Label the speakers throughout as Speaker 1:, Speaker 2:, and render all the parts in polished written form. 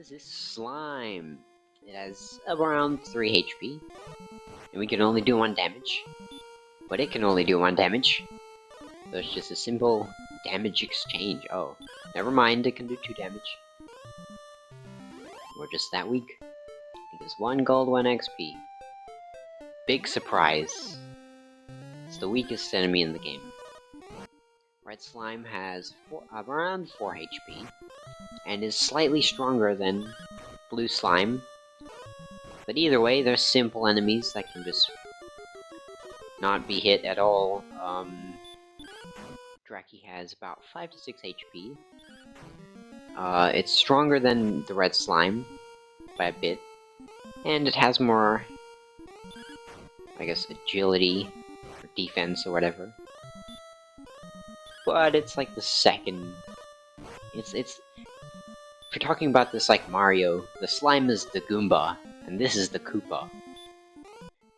Speaker 1: This is Slime. It has around 3 HP, and we can only do 1 damage. But it can only do 1 damage, so it's just a simple damage exchange. Oh, never mind, it can do 2 damage. We're just that weak. It is 1 gold, 1 XP. Big surprise. It's the weakest enemy in the game. Red Slime has around 4 HP, and is slightly stronger than Blue Slime. But either way, they're simple enemies that can just not be hit at all. Drakee has about 5 to 6 HP. It's stronger than the Red Slime by a bit, and it has more, I guess, agility or defense or whatever. But it's like the second. If you're talking about this like Mario, the slime is the Goomba, and this is the Koopa.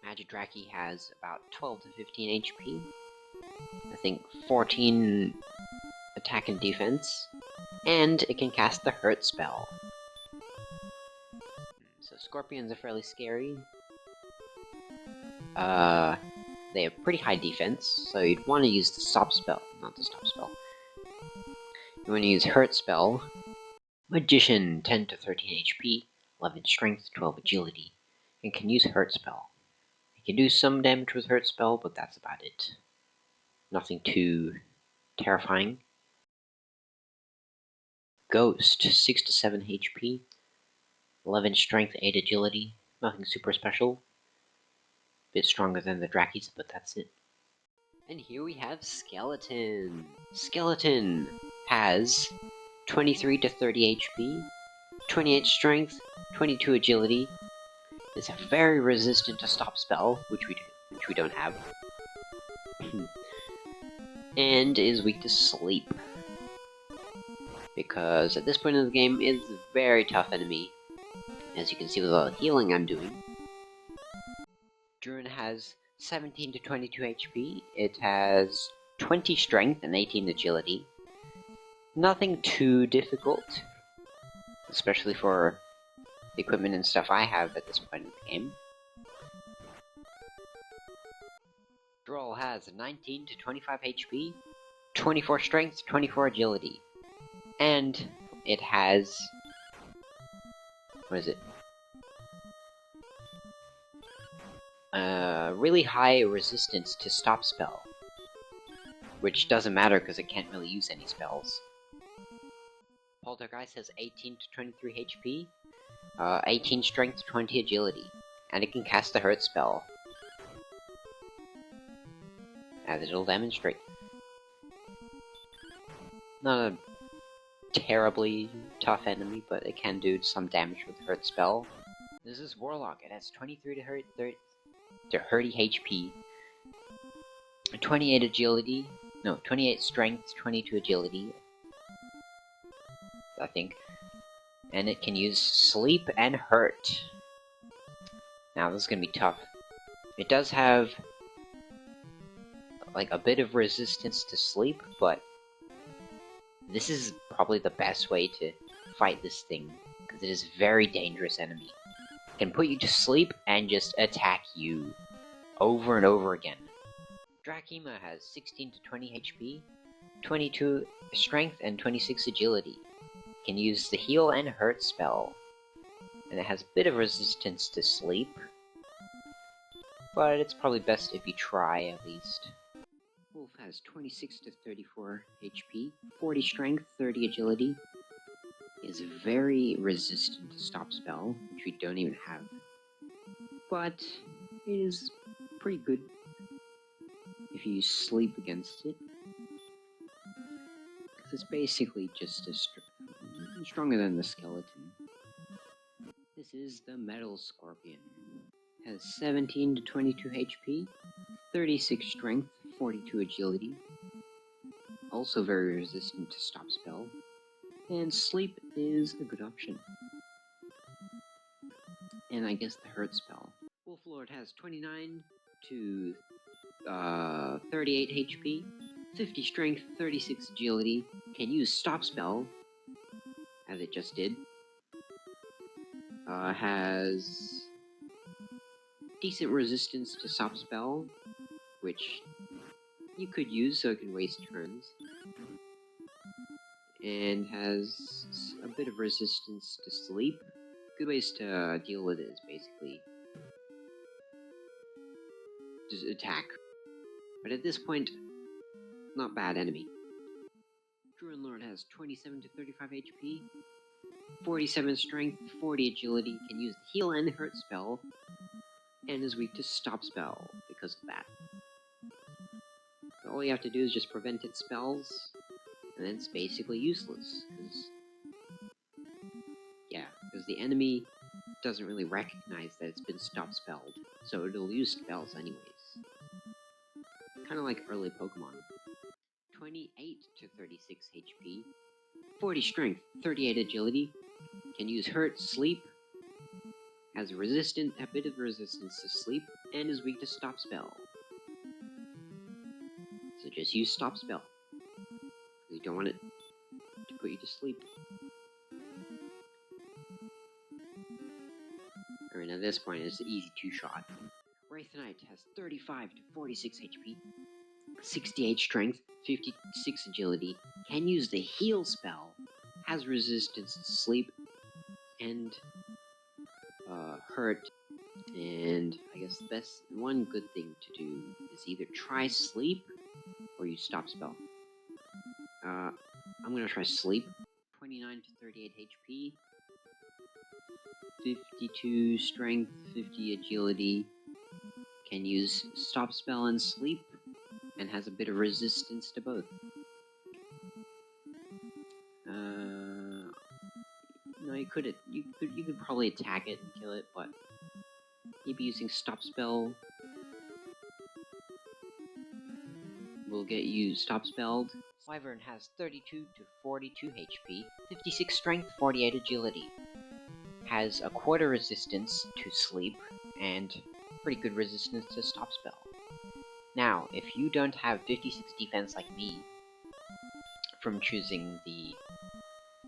Speaker 1: Magidrakee has about 12 to 15 HP. I think 14 attack and defense, and it can cast the Hurt spell. So scorpions are fairly scary. They have pretty high defense, so you'd want to use the stop spell, not the stop spell. You want to use Hurt spell. Magician, 10 to 13 HP, 11 strength, 12 agility, and can use Hurt spell. You can do some damage with Hurt spell, but that's about it. Nothing too terrifying. Ghost, 6 to 7 HP, 11 strength, 8 agility, nothing super special. Bit stronger than the Drakees, but that's it. And here we have Skeleton. Skeleton has 23 to 30 HP, 28 strength, 22 agility. Is very resistant to stop spell, which we don't have. And is weak to sleep. Because at this point in the game, it's a very tough enemy. As you can see with all the healing I'm doing. Druin has 17 to 22 HP. It has 20 strength and 18 agility. Nothing too difficult, especially for the equipment and stuff I have at this point in the game. Droll has 19 to 25 HP, 24 strength, 24 agility. And it has... what is it? Really high resistance to stop spell. Which doesn't matter because it can't really use any spells. Poltergheist has 18 to 23 HP, 18 strength, 20 agility, and it can cast the Hurt spell, as it'll demonstrate. Not a terribly tough enemy, but it can do some damage with the Hurt spell. This is Warlock. It has 23 to 30 HP, 28 agility, no, 28 strength, 22 agility, I think. And it can use Sleep and Hurt. Now, this is gonna be tough. It does have, like, a bit of resistance to sleep, but this is probably the best way to fight this thing, because it is a very dangerous enemy. It can put you to sleep and just attack you over and over again. Drakeema has 16 to 20 HP, 22 strength, and 26 agility. It can use the Heal and Hurt spell, and it has a bit of resistance to sleep, but it's probably best if you try at least. Wolf has 26 to 34 HP, 40 strength, 30 agility. Is very resistant to stop spell, which we don't even have. But it is pretty good if you sleep against it. Because it's basically just stronger than the skeleton. This is the Metal Scorpion. Has 17 to 22 HP, 36 strength, 42 agility. Also very resistant to stop spell. And sleep is a good option. And I guess the Hurt spell. Wolflord has 29 to 38 HP, 50 strength, 36 agility, can use stop spell, as it just did, Has decent resistance to stop spell, which you could use so it can waste turns. And has a bit of resistance to sleep. Good ways to deal with it is basically just attack. But at this point, not bad enemy. Druinlord has 27 to 35 HP, 47 strength, 40 agility, can use the heal and hurt spell, and is weak to stop spell because of that. So all you have to do is just prevent its spells, and then it's basically useless. Because the enemy doesn't really recognize that it's been stop spelled, so it'll use spells anyways. Kind of like early Pokemon. 28 to 36 HP, 40 strength, 38 agility, can use hurt, sleep, has a bit of resistance to sleep, and is weak to stop spell. So just use stop spell. You don't want it to put you to sleep. Alright, at this point it's an easy two-shot. Wraith Knight has 35 to 46 HP, 68 strength, 56 agility, can use the heal spell, has resistance to sleep, and hurt, and I guess the best one good thing to do is either try sleep or use stop spell. I'm gonna try sleep. 29 to 38 HP, 52 strength, 50 agility, can use stop spell and sleep, and has a bit of resistance to both. No, you could probably attack it and kill it, but maybe using stop spell will get you stop spelled. Wyvern has 32 to 42 HP, 56 strength, 48 agility. Has a quarter resistance to sleep, and pretty good resistance to stop spell. Now, if you don't have 56 defense like me, from choosing the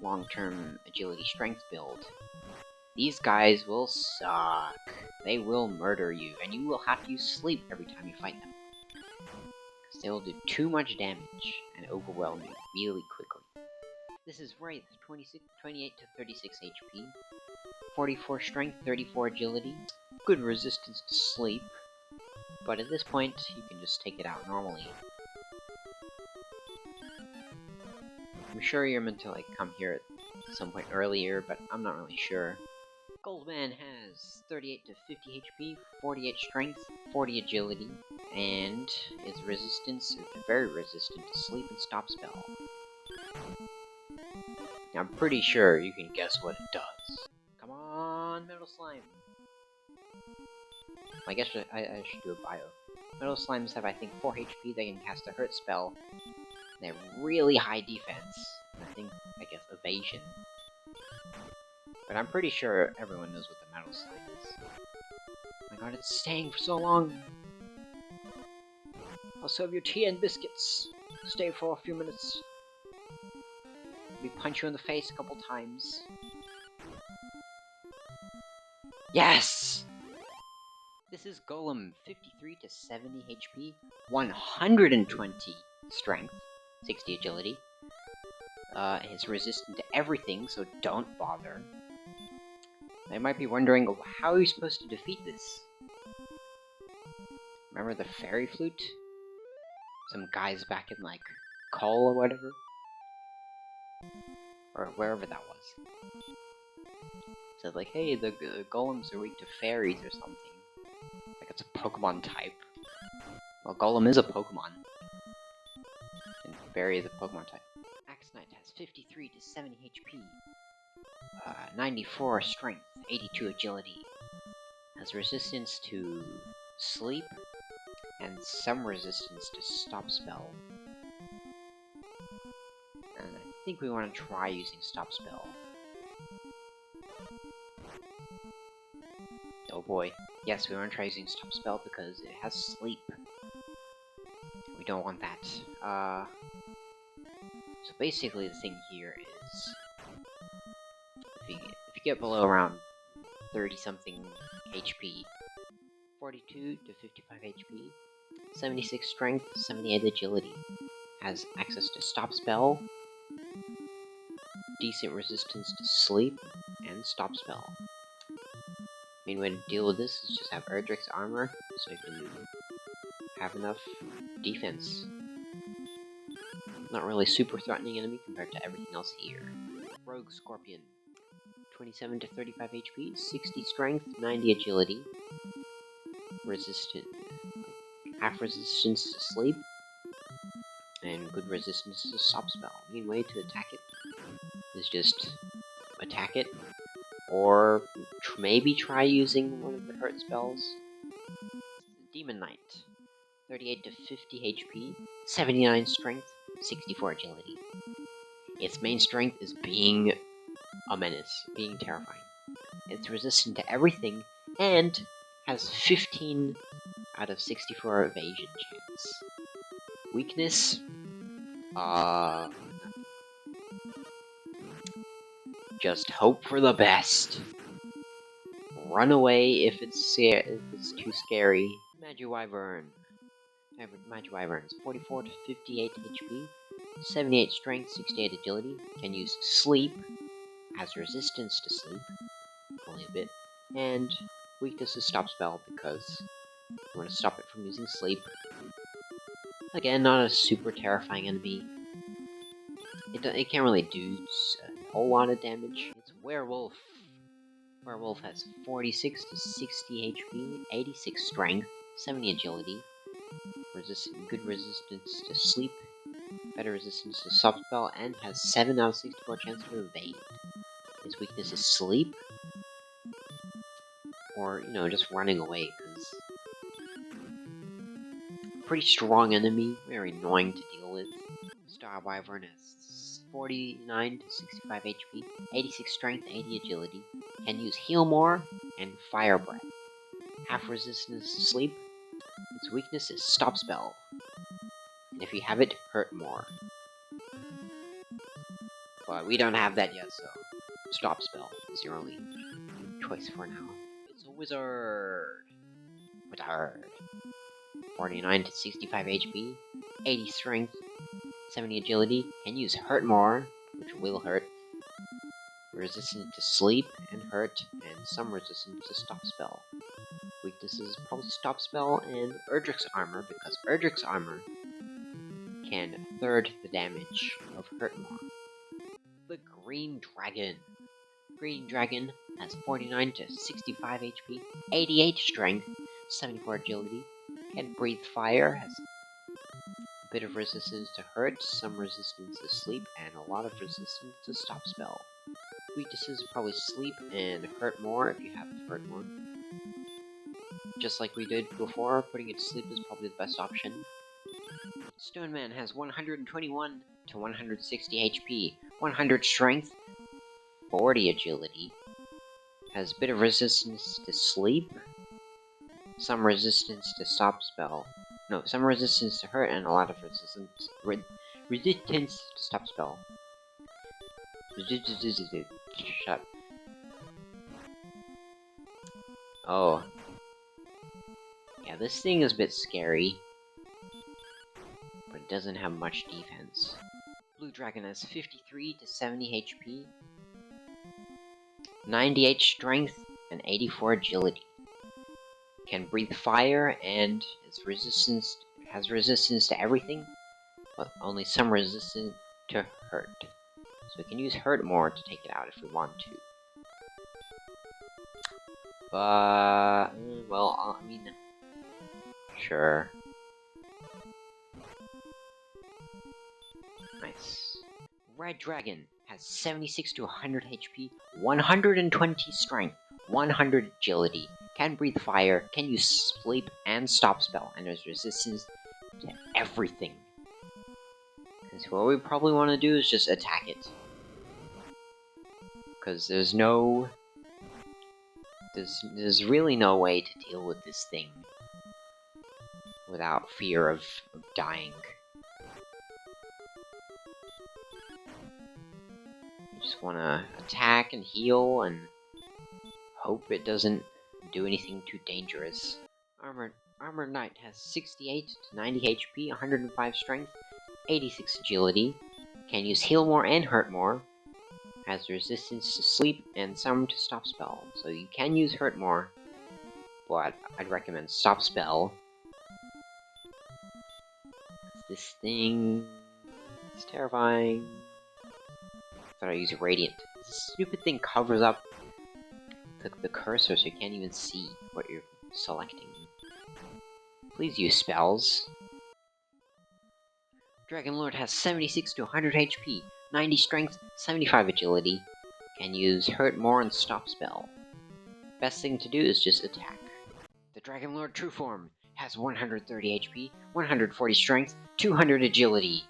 Speaker 1: long-term agility strength build, these guys will suck. They will murder you, and you will have to use sleep every time you fight them. Because they will do too much damage and overwhelm you really quickly. This is Wraith, 28 to 36 HP, 44 strength, 34 agility, good resistance to sleep, but at this point, you can just take it out normally. I'm sure you're meant to come here at some point earlier, but I'm not really sure. Goldman has 38 to 50 HP, 48 strength, 40 agility, and is very resistant to sleep and stop spell. Now, I'm pretty sure you can guess what it does. Come on, Metal Slime! I guess I should do a bio. Metal Slimes have, I think, 4 HP, they can cast a hurt spell. They have really high defense. I guess, evasion. But I'm pretty sure everyone knows what the Metal Slime is. Oh my god, it's staying for so long! I'll serve you tea and biscuits. Stay for a few minutes. We punch you in the face a couple times. Yes! This is Golem, 53 to 70 HP, 120 strength, 60 agility. It's resistant to everything, so don't bother. I might be wondering, how are you supposed to defeat this? Remember the fairy flute? Some guys back in, Kull or whatever? Or wherever that was. Said, hey, the golems are weak to fairies or something. It's a Pokemon type. Well, Golem is a Pokemon. And fairy is a Pokemon type. Axe Knight has 53 to 70 HP. 94 strength, 82 agility. Has resistance to sleep, and some resistance to stop spell. And I think we want to try using stop spell. Oh boy. Yes, we want to try using stop spell because it has sleep. We don't want that. So basically the thing here is, if you get below around 30-something HP. 42 to 55 HP. 76 Strength, 78 Agility. Has access to Stop Spell, decent resistance to Sleep, and Stop Spell. Main way to deal with this is just have Erdrick's Armor, so you can have enough defense. Not really super threatening enemy compared to everything else here. Rogue Scorpion. 27 to 35 HP, 60 Strength, 90 Agility. Half resistance to Sleep, and good resistance to Stop Spell. Main way to attack it is just attack it, or maybe try using one of the hurt spells. Demon Knight. 38 to 50 HP, 79 Strength, 64 Agility. Its main strength is being a menace, being terrifying. It's resistant to everything, and has 15 out of 64 evasion chance. Weakness? Just hope for the best. Run away if it's too scary. Magiwyvern. Magiwyverns. 44 to 58 HP, 78 Strength, 68 Agility. Can use Sleep. Has resistance to Sleep. Only a bit. And weakness is Stop Spell because you want to stop it from using Sleep. Again, not a super terrifying enemy. It can't really do a whole lot of damage. It's Werewolf. Werewolf has 46 to 60 HP, 86 Strength, 70 Agility, good resistance to Sleep, better resistance to Stop Spell, and has 7 out of 64 chance to evade. His weakness is Sleep, or, just running away, because pretty strong enemy, very annoying to deal with. Starwyvern has 49 to 65 HP, 86 Strength, 80 Agility, can use Heal More, and Fire Breath. Half resistance to Sleep. Its weakness is Stop Spell, and if you have it, Hurt More. But we don't have that yet, so Stop Spell is your only choice for now. It's a wizard! 49 to 65 HP, 80 Strength, 70 Agility, can use Hurt More, which will hurt, resistant to Sleep and Hurt, and some resistance to Stop Spell. Weakness is probably Stop Spell and Erdrick's Armor, because Erdrick's Armor can third the damage of Hurt More. The Green Dragon. Green Dragon has 49 to 65 HP, 88 Strength, 74 Agility, can breathe fire, has a bit of resistance to Hurt, some resistance to Sleep, and a lot of resistance to Stop Spell. Weaknesses are probably Sleep and Hurt More if you have Hurt More. Just like we did before, putting it to Sleep is probably the best option. Stoneman has 121 to 160 HP, 100 Strength, 40 Agility, has a bit of resistance to Sleep, some resistance to Stop Spell, some resistance to Hurt, and a lot of resistance to Stop Spell. Shut. Oh. Yeah, this thing is a bit scary, but it doesn't have much defense. Blue Dragon has 53 to 70 HP, 98 Strength, and 84 Agility. Can breathe fire, and has resistance to everything, but only some resistance to Hurt. So we can use Hurt More to take it out if we want to. But, well, I mean, sure. Nice. Red Dragon has 76 to 100 HP, 120 Strength, 100 Agility, can breathe fire, can use Sleep and Stop Spell, and has resistance to everything. Because what we probably want to do is just attack it. Because there's really no way to deal with this thing without fear of dying. You just want to attack and heal and hope it doesn't do anything too dangerous. Armored Knight has 68 to 90 HP, 105 strength, 86 agility, can use heal more and hurt more, has resistance to sleep and some to stop spell, so you can use hurt more, but I'd recommend stop spell. This thing is terrifying. I thought I'd use Radiant. This stupid thing covers up the cursor so you can't even see what you're selecting. Please use spells. Dragonlord has 76 to 100 HP, 90 strength, 75 agility, can use hurt more and stop spell. Best thing to do is just attack. The Dragonlord True Form has 130 HP, 140 strength, 200 agility.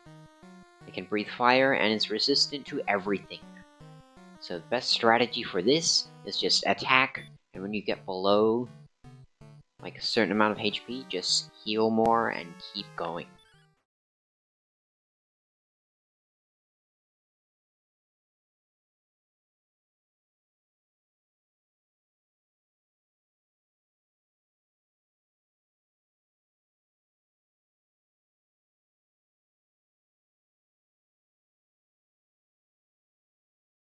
Speaker 1: It can breathe fire and is resistant to everything. So the best strategy for this is just attack, and when you get below like a certain amount of HP, just heal more and keep going.